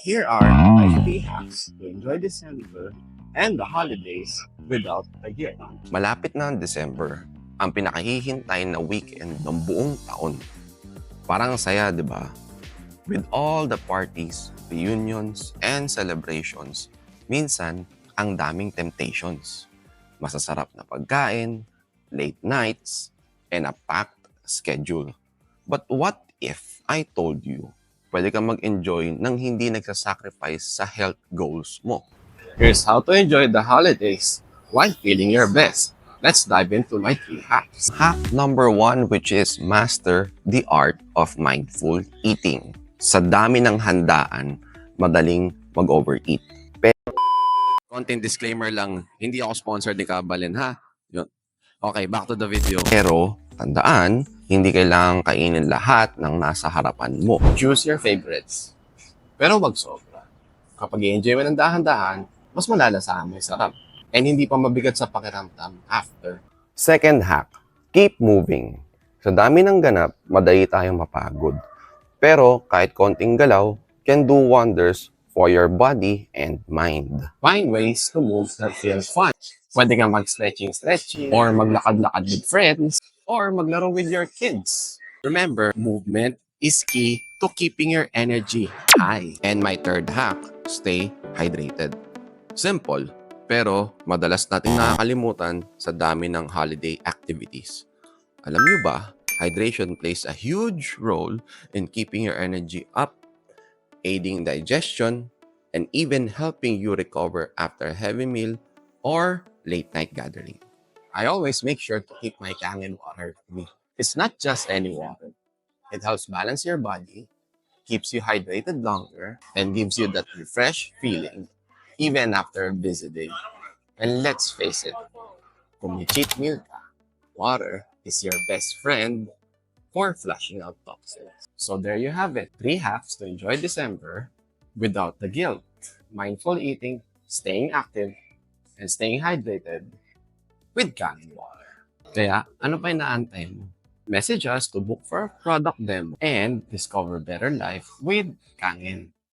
Here are my 3 hacks to enjoy December and the holidays without a guilt. Malapit na ang December, ang pinakahihintay na weekend ng buong taon. Parang ang saya, di ba? With all the parties, reunions, and celebrations, minsan, ang daming temptations. Masasarap na pagkain, late nights, and a packed schedule. But what if I told you, pwede kang mag-enjoy nang hindi nagsasacrifice sa health goals mo? Here's how to enjoy the holidays while feeling your best. Let's dive into my 3 hacks. Hack number 1, which is master the art of mindful eating. Sa dami ng handaan, madaling mag-overeat. Konting disclaimer lang, hindi ako sponsored ni Kabalin, ha? Yun. Okay, back to the video. Pero, tandaan, hindi kailangang kainin lahat ng nasa harapan mo. Choose your favorites. Pero wag sobra. Kapag i-enjoy mo ng dahan-dahan, mas malalasahan mo yung sarap. And hindi pa mabigat sa pakiramdam after. Second hack, keep moving. Sa dami ng ganap, madali tayong mapagod. Pero kahit konting galaw, can do wonders for your body and mind. Find ways to move that feel fun. Pwede kang mag-stretching, or maglakad-lakad with friends, or maglaro with your kids. Remember, movement is key to keeping your energy high. And my third hack, stay hydrated. Simple, pero madalas nating nakakalimutan sa dami ng holiday activities. Alam niyo ba, hydration plays a huge role in keeping your energy up, aiding digestion, and even helping you recover after a heavy meal or late night gathering. I always make sure to keep my Kangen water with me. It's not just any water. It helps balance your body, keeps you hydrated longer, and gives you that refreshed feeling even after a busy day. And let's face it, kung may cheat meal ka, water is your best friend for flushing out toxins. So there you have it. 3 hacks to enjoy December without the guilt. Mindful eating, staying active, and staying hydrated with Kangen water. Kaya, ano pa inaantay mo? Message us to book for a product demo and discover better life with Kangen.